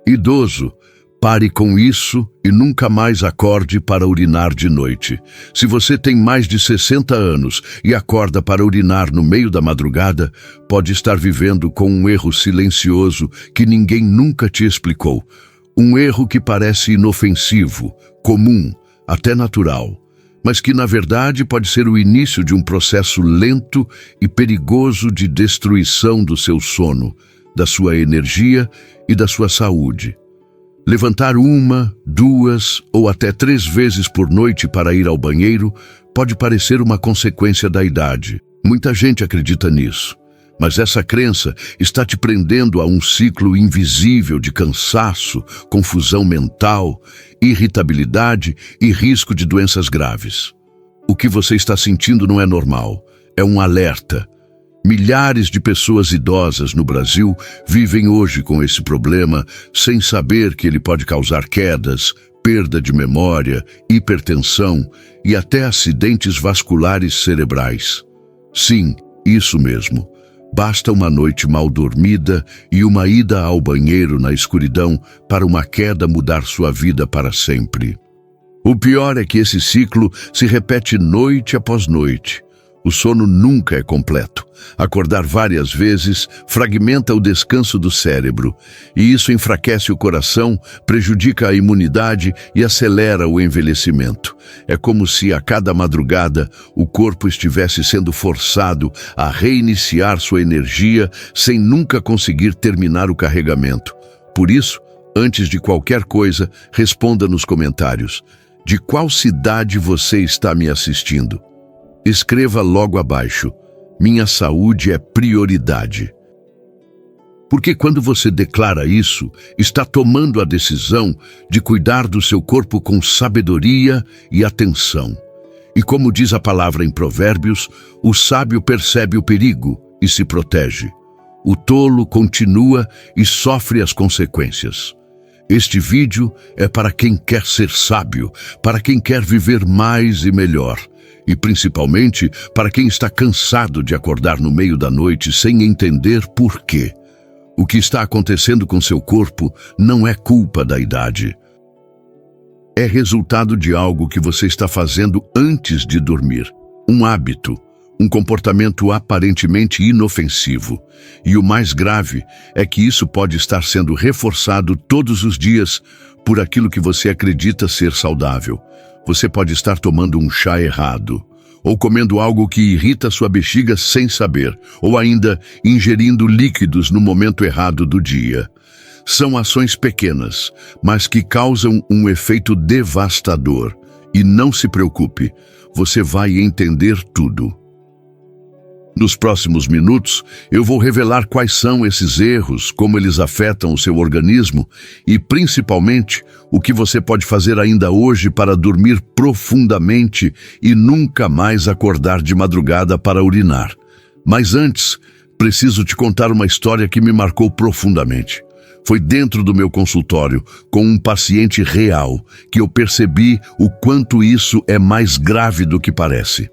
Idoso, pare com isso e nunca mais acorde para urinar de noite. Se você tem mais de 60 anos e acorda para urinar no meio da madrugada, pode estar vivendo com um erro silencioso que ninguém nunca te explicou. Um erro que parece inofensivo, comum, até natural, mas que na verdade pode ser o início de um processo lento e perigoso de destruição do seu sono, da sua energia e da sua saúde. Levantar 1, 2 ou até 3 vezes por noite para ir ao banheiro pode parecer uma consequência da idade. Muita gente acredita nisso, mas essa crença está te prendendo a um ciclo invisível de cansaço, confusão mental, irritabilidade e risco de doenças graves. O que você está sentindo não é normal, é um alerta. Milhares de pessoas idosas no Brasil vivem hoje com esse problema sem saber que ele pode causar quedas, perda de memória, hipertensão e até acidentes vasculares cerebrais. Sim, isso mesmo. Basta uma noite mal dormida e uma ida ao banheiro na escuridão para uma queda mudar sua vida para sempre. O pior é que esse ciclo se repete noite após noite. O sono nunca é completo. Acordar várias vezes fragmenta o descanso do cérebro, e isso enfraquece o coração, prejudica a imunidade e acelera o envelhecimento. É como se a cada madrugada o corpo estivesse sendo forçado a reiniciar sua energia sem nunca conseguir terminar o carregamento. Por isso, antes de qualquer coisa, responda nos comentários: de qual cidade você está me assistindo? Escreva logo abaixo: minha saúde é prioridade. Porque quando você declara isso, está tomando a decisão de cuidar do seu corpo com sabedoria e atenção. E como diz a palavra em Provérbios, o sábio percebe o perigo e se protege. O tolo continua e sofre as consequências. Este vídeo é para quem quer ser sábio, para quem quer viver mais e melhor. E principalmente para quem está cansado de acordar no meio da noite sem entender por quê. O que está acontecendo com seu corpo não é culpa da idade. É resultado de algo que você está fazendo antes de dormir. Um hábito, um comportamento aparentemente inofensivo. E o mais grave é que isso pode estar sendo reforçado todos os dias por aquilo que você acredita ser saudável. Você pode estar tomando um chá errado, ou comendo algo que irrita sua bexiga sem saber, ou ainda ingerindo líquidos no momento errado do dia. São ações pequenas, mas que causam um efeito devastador. E não se preocupe, você vai entender tudo. Nos próximos minutos, eu vou revelar quais são esses erros, como eles afetam o seu organismo e, principalmente, o que você pode fazer ainda hoje para dormir profundamente e nunca mais acordar de madrugada para urinar. Mas antes, preciso te contar uma história que me marcou profundamente. Foi dentro do meu consultório, com um paciente real, que eu percebi o quanto isso é mais grave do que parece.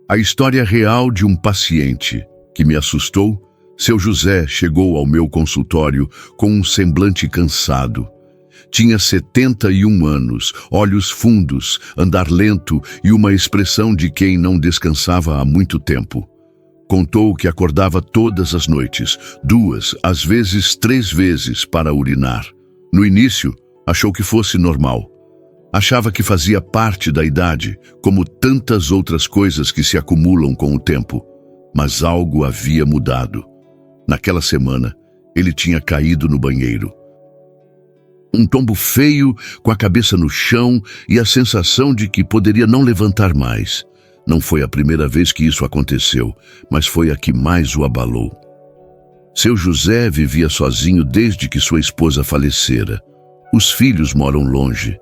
A história real de um paciente que me assustou. Seu José chegou ao meu consultório com um semblante cansado. Tinha 71 anos, olhos fundos, andar lento e uma expressão de quem não descansava há muito tempo. Contou que acordava todas as noites, 2, às vezes 3 vezes para urinar. No início, achou que fosse normal. Achava que fazia parte da idade, como tantas outras coisas que se acumulam com o tempo. Mas algo havia mudado. Naquela semana, ele tinha caído no banheiro. Um tombo feio, com a cabeça no chão e a sensação de que poderia não levantar mais. Não foi a primeira vez que isso aconteceu, mas foi a que mais o abalou. Seu José vivia sozinho desde que sua esposa falecera. Os filhos moram longe.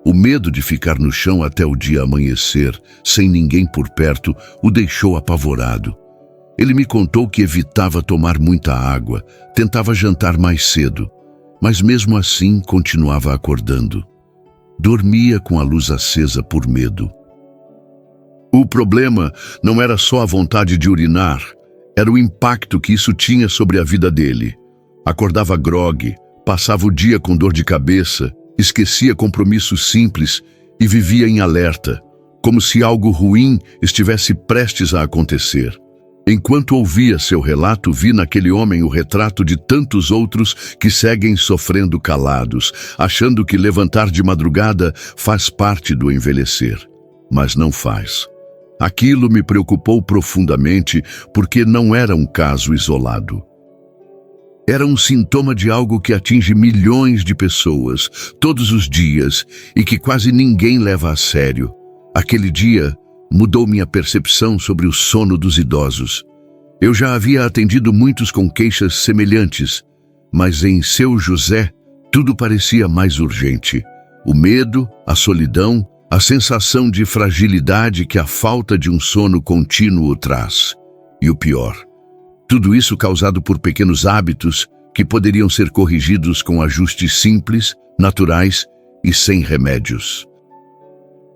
O medo de ficar no chão até o dia amanhecer, sem ninguém por perto, o deixou apavorado. Ele me contou que evitava tomar muita água, tentava jantar mais cedo, mas mesmo assim continuava acordando. Dormia com a luz acesa por medo. O problema não era só a vontade de urinar, era o impacto que isso tinha sobre a vida dele. Acordava grogue, Passava o dia com dor de cabeça, esquecia compromissos simples e vivia em alerta, como se algo ruim estivesse prestes a acontecer. Enquanto ouvia seu relato, vi naquele homem o retrato de tantos outros que seguem sofrendo calados, achando que levantar de madrugada faz parte do envelhecer. Mas não faz. Aquilo me preocupou profundamente porque não era um caso isolado. Era um sintoma de algo que atinge milhões de pessoas, todos os dias, e que quase ninguém leva a sério. Aquele dia mudou minha percepção sobre o sono dos idosos. Eu já havia atendido muitos com queixas semelhantes, mas em Seu José tudo parecia mais urgente. O medo, a solidão, a sensação de fragilidade que a falta de um sono contínuo traz. E o pior, tudo isso causado por pequenos hábitos que poderiam ser corrigidos com ajustes simples, naturais e sem remédios.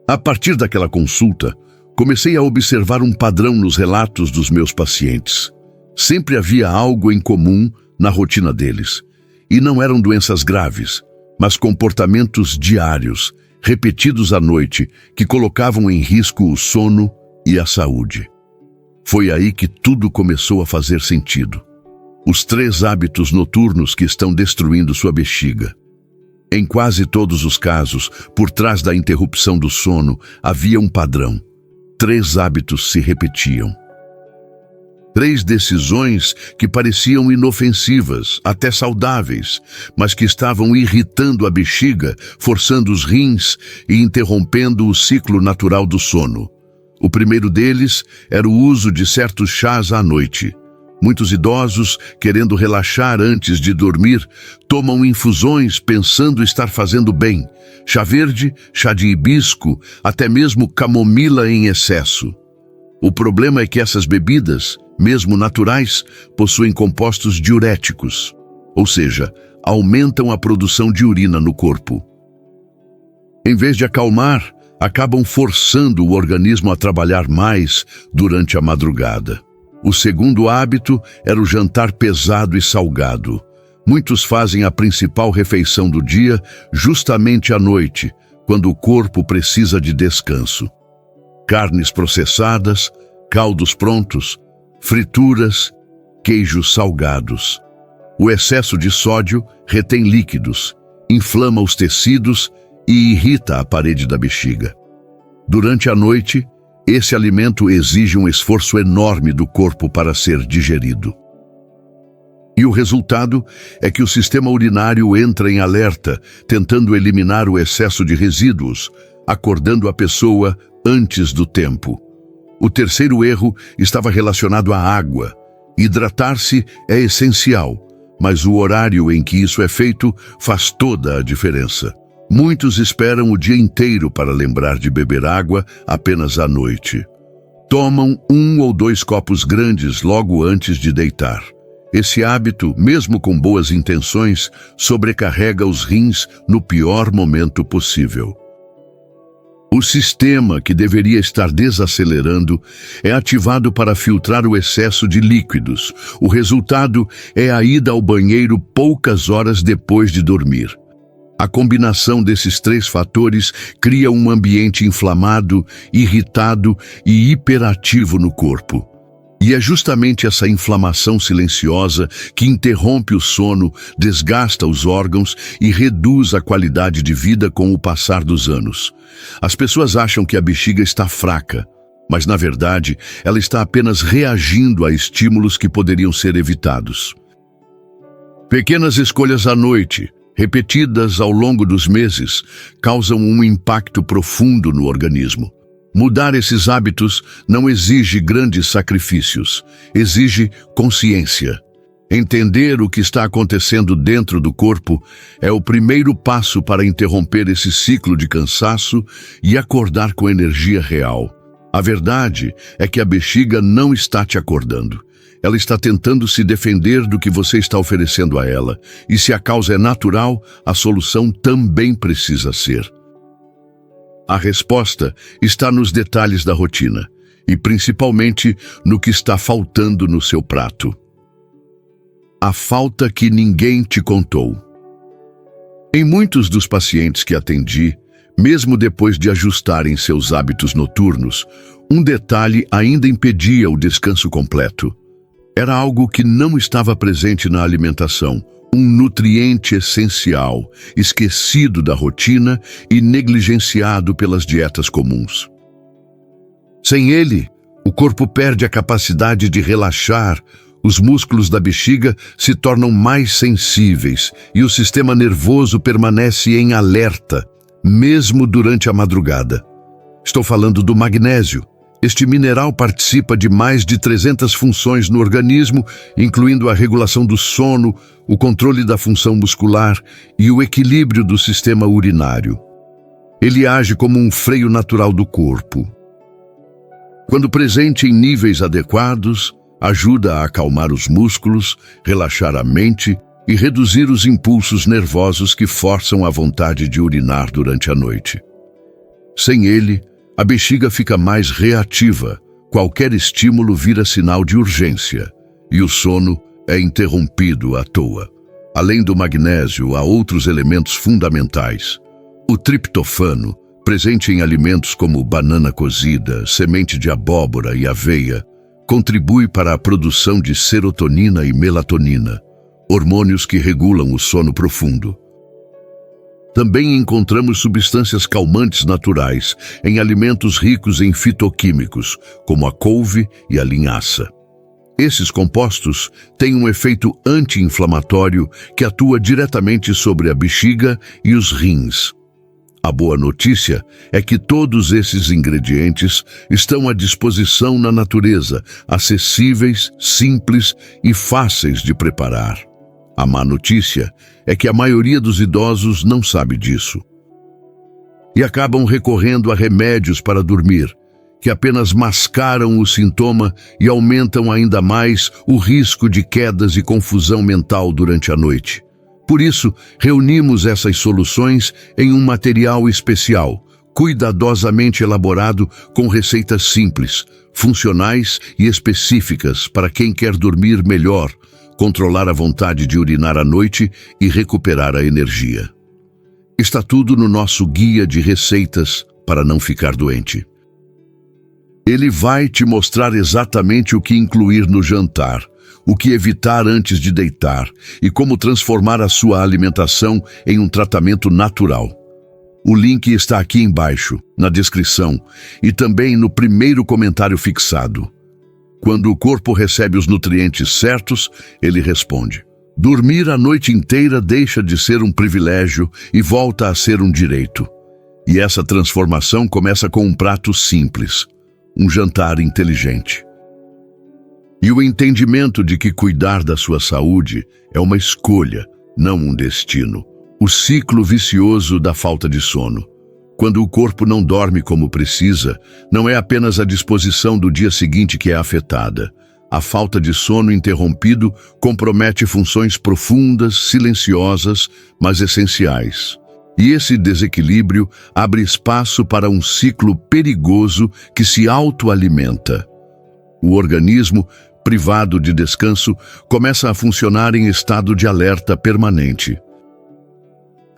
A partir daquela consulta, comecei a observar um padrão nos relatos dos meus pacientes. Sempre havia algo em comum na rotina deles. E não eram doenças graves, mas comportamentos diários, repetidos à noite, que colocavam em risco o sono e a saúde. Foi aí que tudo começou a fazer sentido. Os 3 hábitos noturnos que estão destruindo sua bexiga. Em quase todos os casos, por trás da interrupção do sono, havia um padrão. 3 hábitos se repetiam. 3 decisões que pareciam inofensivas, até saudáveis, mas que estavam irritando a bexiga, forçando os rins e interrompendo o ciclo natural do sono. O primeiro deles era o uso de certos chás à noite. Muitos idosos, querendo relaxar antes de dormir, tomam infusões pensando estar fazendo bem. Chá verde, chá de hibisco, até mesmo camomila em excesso. O problema é que essas bebidas, mesmo naturais, possuem compostos diuréticos, ou seja, aumentam a produção de urina no corpo. Em vez de acalmar, acabam forçando o organismo a trabalhar mais durante a madrugada. O segundo hábito era o jantar pesado e salgado. Muitos fazem a principal refeição do dia justamente à noite, quando o corpo precisa de descanso. Carnes processadas, caldos prontos, frituras, queijos salgados. O excesso de sódio retém líquidos, inflama os tecidos e irrita a parede da bexiga. Durante a noite, esse alimento exige um esforço enorme do corpo para ser digerido. E o resultado é que o sistema urinário entra em alerta, tentando eliminar o excesso de resíduos, acordando a pessoa antes do tempo. O terceiro erro estava relacionado à água. Hidratar-se é essencial, mas o horário em que isso é feito faz toda a diferença. Muitos esperam o dia inteiro para lembrar de beber água apenas à noite. Tomam 1 ou 2 copos grandes logo antes de deitar. Esse hábito, mesmo com boas intenções, sobrecarrega os rins no pior momento possível. O sistema que deveria estar desacelerando é ativado para filtrar o excesso de líquidos. O resultado é a ida ao banheiro poucas horas depois de dormir. A combinação desses 3 fatores cria um ambiente inflamado, irritado e hiperativo no corpo. E é justamente essa inflamação silenciosa que interrompe o sono, desgasta os órgãos e reduz a qualidade de vida com o passar dos anos. As pessoas acham que a bexiga está fraca, mas na verdade ela está apenas reagindo a estímulos que poderiam ser evitados. Pequenas escolhas à noite, repetidas ao longo dos meses, causam um impacto profundo no organismo. Mudar esses hábitos não exige grandes sacrifícios, exige consciência. Entender o que está acontecendo dentro do corpo é o primeiro passo para interromper esse ciclo de cansaço e acordar com energia real. A verdade é que a bexiga não está te acordando. Ela está tentando se defender do que você está oferecendo a ela. E se a causa é natural, a solução também precisa ser. A resposta está nos detalhes da rotina, e principalmente no que está faltando no seu prato. A falta que ninguém te contou. Em muitos dos pacientes que atendi, mesmo depois de ajustarem seus hábitos noturnos, um detalhe ainda impedia o descanso completo. Era algo que não estava presente na alimentação, um nutriente essencial, esquecido da rotina e negligenciado pelas dietas comuns. Sem ele, o corpo perde a capacidade de relaxar, os músculos da bexiga se tornam mais sensíveis e o sistema nervoso permanece em alerta, mesmo durante a madrugada. Estou falando do magnésio. Este mineral participa de mais de 300 funções no organismo, incluindo a regulação do sono, o controle da função muscular e o equilíbrio do sistema urinário. Ele age como um freio natural do corpo. Quando presente em níveis adequados, ajuda a acalmar os músculos, relaxar a mente e reduzir os impulsos nervosos que forçam a vontade de urinar durante a noite. Sem ele, a bexiga fica mais reativa, qualquer estímulo vira sinal de urgência, e o sono é interrompido à toa. Além do magnésio, há outros elementos fundamentais. O triptofano, presente em alimentos como banana cozida, semente de abóbora e aveia, contribui para a produção de serotonina e melatonina, hormônios que regulam o sono profundo. Também encontramos substâncias calmantes naturais em alimentos ricos em fitoquímicos, como a couve e a linhaça. Esses compostos têm um efeito anti-inflamatório que atua diretamente sobre a bexiga e os rins. A boa notícia é que todos esses ingredientes estão à disposição na natureza, acessíveis, simples e fáceis de preparar. A má notícia é que a maioria dos idosos não sabe disso. E acabam recorrendo a remédios para dormir, que apenas mascaram o sintoma e aumentam ainda mais o risco de quedas e confusão mental durante a noite. Por isso, reunimos essas soluções em um material especial, cuidadosamente elaborado com receitas simples, funcionais e específicas para quem quer dormir melhor, controlar a vontade de urinar à noite e recuperar a energia. Está tudo no nosso guia de receitas para não ficar doente. Ele vai te mostrar exatamente o que incluir no jantar, o que evitar antes de deitar e como transformar a sua alimentação em um tratamento natural. O link está aqui embaixo, na descrição, e também no primeiro comentário fixado. Quando o corpo recebe os nutrientes certos, ele responde. Dormir a noite inteira deixa de ser um privilégio e volta a ser um direito. E essa transformação começa com um prato simples, um jantar inteligente. E o entendimento de que cuidar da sua saúde é uma escolha, não um destino. O ciclo vicioso da falta de sono. Quando o corpo não dorme como precisa, não é apenas a disposição do dia seguinte que é afetada. A falta de sono interrompido compromete funções profundas, silenciosas, mas essenciais. E esse desequilíbrio abre espaço para um ciclo perigoso que se autoalimenta. O organismo, privado de descanso, começa a funcionar em estado de alerta permanente.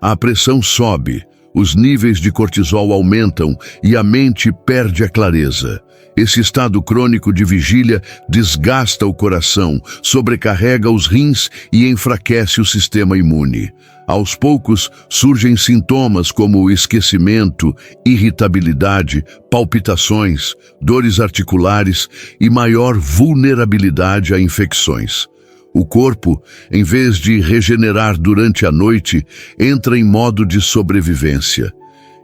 A pressão sobe, os níveis de cortisol aumentam e a mente perde a clareza. Esse estado crônico de vigília desgasta o coração, sobrecarrega os rins e enfraquece o sistema imune. Aos poucos, surgem sintomas como esquecimento, irritabilidade, palpitações, dores articulares e maior vulnerabilidade a infecções. O corpo, em vez de regenerar durante a noite, entra em modo de sobrevivência.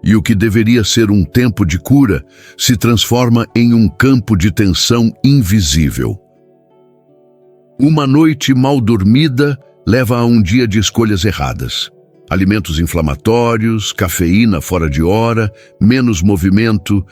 E o que deveria ser um tempo de cura se transforma em um campo de tensão invisível. Uma noite mal dormida leva a um dia de escolhas erradas. Alimentos inflamatórios, cafeína fora de hora, menos movimento,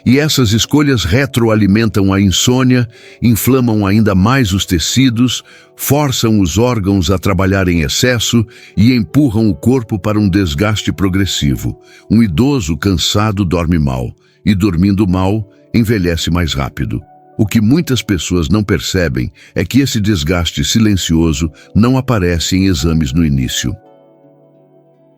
e essas escolhas retroalimentam a insônia, inflamam ainda mais os tecidos, forçam os órgãos a trabalhar em excesso e empurram o corpo para um desgaste progressivo. Um idoso cansado dorme mal, e dormindo mal, envelhece mais rápido. O que muitas pessoas não percebem é que esse desgaste silencioso não aparece em exames no início.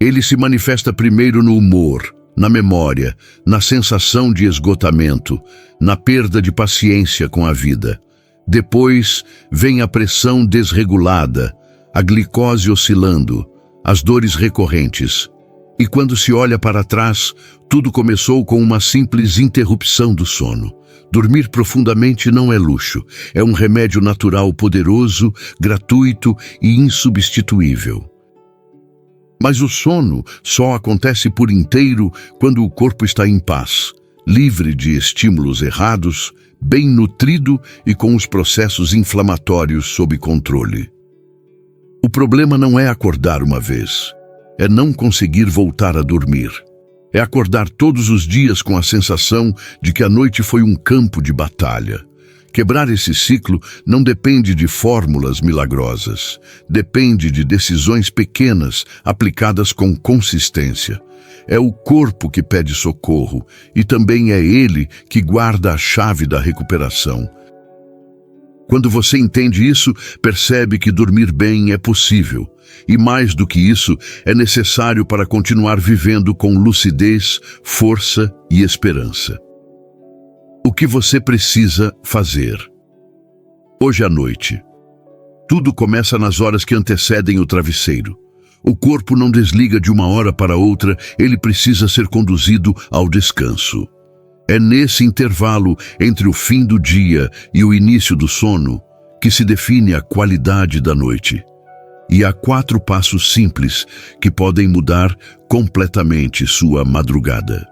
Ele se manifesta primeiro no humor, na memória, na sensação de esgotamento, na perda de paciência com a vida. Depois vem a pressão desregulada, a glicose oscilando, as dores recorrentes. E quando se olha para trás, tudo começou com uma simples interrupção do sono. Dormir profundamente não é luxo, é um remédio natural poderoso, gratuito e insubstituível. Mas o sono só acontece por inteiro quando o corpo está em paz, livre de estímulos errados, bem nutrido e com os processos inflamatórios sob controle. O problema não é acordar uma vez, é não conseguir voltar a dormir. É acordar todos os dias com a sensação de que a noite foi um campo de batalha. Quebrar esse ciclo não depende de fórmulas milagrosas. Depende de decisões pequenas, aplicadas com consistência. É o corpo que pede socorro e também é ele que guarda a chave da recuperação. Quando você entende isso, percebe que dormir bem é possível. E mais do que isso, é necessário para continuar vivendo com lucidez, força e esperança. O que você precisa fazer? Hoje à noite. Tudo começa nas horas que antecedem o travesseiro. O corpo não desliga de uma hora para outra, ele precisa ser conduzido ao descanso. É nesse intervalo entre o fim do dia e o início do sono que se define a qualidade da noite. E há 4 passos simples que podem mudar completamente sua madrugada.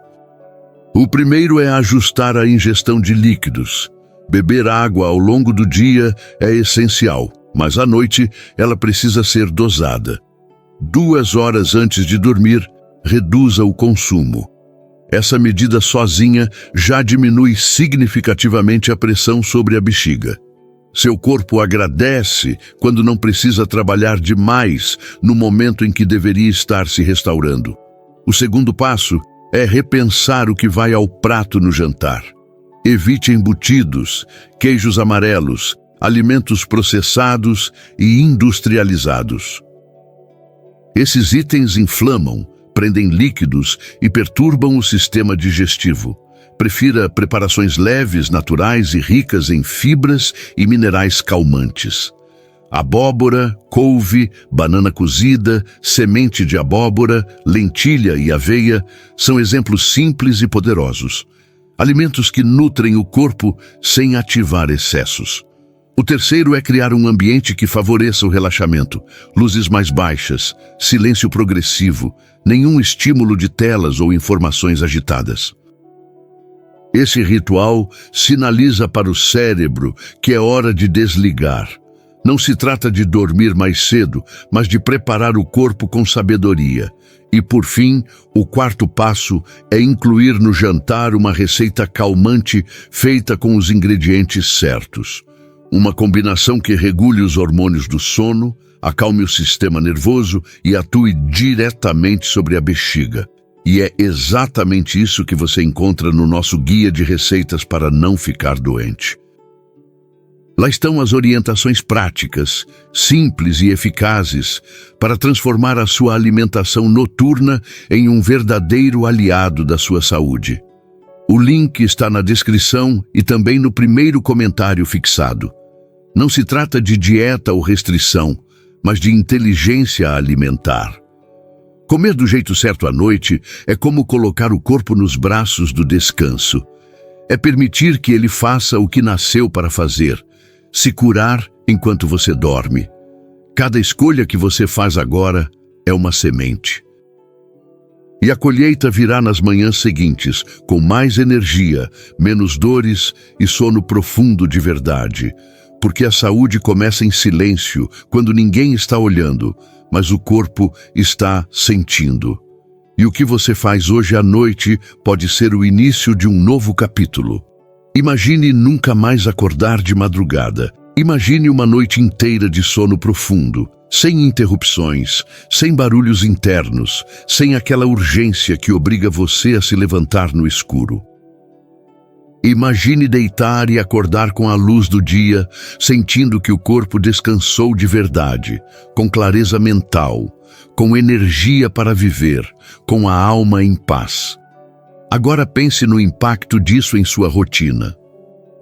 O primeiro é ajustar a ingestão de líquidos. Beber água ao longo do dia é essencial, mas à noite ela precisa ser dosada. 2 horas antes de dormir, reduza o consumo. Essa medida sozinha já diminui significativamente a pressão sobre a bexiga. Seu corpo agradece quando não precisa trabalhar demais no momento em que deveria estar se restaurando. O segundo passo é repensar o que vai ao prato no jantar. Evite embutidos, queijos amarelos, alimentos processados e industrializados. Esses itens inflamam, prendem líquidos e perturbam o sistema digestivo. Prefira preparações leves, naturais e ricas em fibras e minerais calmantes. Abóbora, couve, banana cozida, semente de abóbora, lentilha e aveia são exemplos simples e poderosos. Alimentos que nutrem o corpo sem ativar excessos. O terceiro é criar um ambiente que favoreça o relaxamento. Luzes mais baixas, silêncio progressivo, nenhum estímulo de telas ou informações agitadas. Esse ritual sinaliza para o cérebro que é hora de desligar. Não se trata de dormir mais cedo, mas de preparar o corpo com sabedoria. E, por fim, o 4º passo é incluir no jantar uma receita calmante feita com os ingredientes certos. Uma combinação que regule os hormônios do sono, acalme o sistema nervoso e atue diretamente sobre a bexiga. E é exatamente isso que você encontra no nosso guia de receitas para não ficar doente. Lá estão as orientações práticas, simples e eficazes, para transformar a sua alimentação noturna em um verdadeiro aliado da sua saúde. O link está na descrição e também no primeiro comentário fixado. Não se trata de dieta ou restrição, mas de inteligência alimentar. Comer do jeito certo à noite é como colocar o corpo nos braços do descanso. É permitir que ele faça o que nasceu para fazer, se curar enquanto você dorme. Cada escolha que você faz agora é uma semente. E a colheita virá nas manhãs seguintes, com mais energia, menos dores e sono profundo de verdade. Porque a saúde começa em silêncio, quando ninguém está olhando, mas o corpo está sentindo. E o que você faz hoje à noite pode ser o início de um novo capítulo. Imagine nunca mais acordar de madrugada. Imagine uma noite inteira de sono profundo, sem interrupções, sem barulhos internos, sem aquela urgência que obriga você a se levantar no escuro. Imagine deitar e acordar com a luz do dia, sentindo que o corpo descansou de verdade, com clareza mental, com energia para viver, com a alma em paz. Agora pense no impacto disso em sua rotina.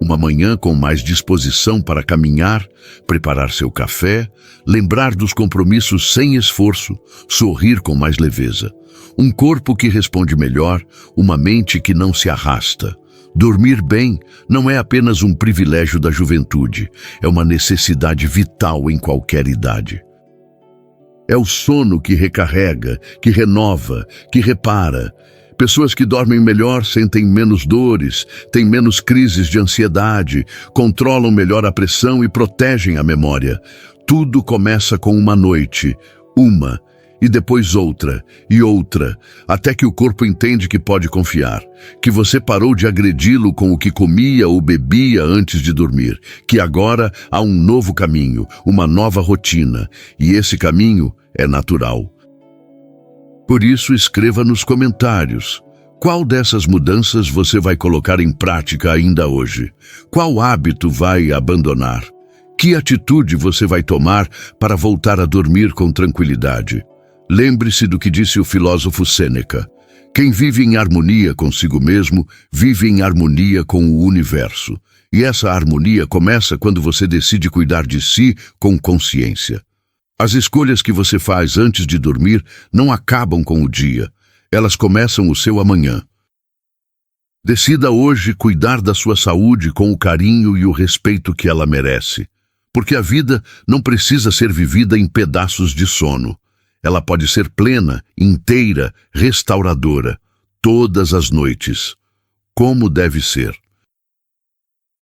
Uma manhã com mais disposição para caminhar, preparar seu café, lembrar dos compromissos sem esforço, sorrir com mais leveza. Um corpo que responde melhor, uma mente que não se arrasta. Dormir bem não é apenas um privilégio da juventude, é uma necessidade vital em qualquer idade. É o sono que recarrega, que renova, que repara. Pessoas que dormem melhor sentem menos dores, têm menos crises de ansiedade, controlam melhor a pressão e protegem a memória. Tudo começa com uma noite, uma, e depois outra, e outra, até que o corpo entende que pode confiar, que você parou de agredi-lo com o que comia ou bebia antes de dormir, que agora há um novo caminho, uma nova rotina, e esse caminho é natural. Por isso, escreva nos comentários. Qual dessas mudanças você vai colocar em prática ainda hoje? Qual hábito vai abandonar? Que atitude você vai tomar para voltar a dormir com tranquilidade? Lembre-se do que disse o filósofo Sêneca. Quem vive em harmonia consigo mesmo, vive em harmonia com o universo. E essa harmonia começa quando você decide cuidar de si com consciência. As escolhas que você faz antes de dormir não acabam com o dia, elas começam o seu amanhã. Decida hoje cuidar da sua saúde com o carinho e o respeito que ela merece, porque a vida não precisa ser vivida em pedaços de sono. Ela pode ser plena, inteira, restauradora, todas as noites, como deve ser.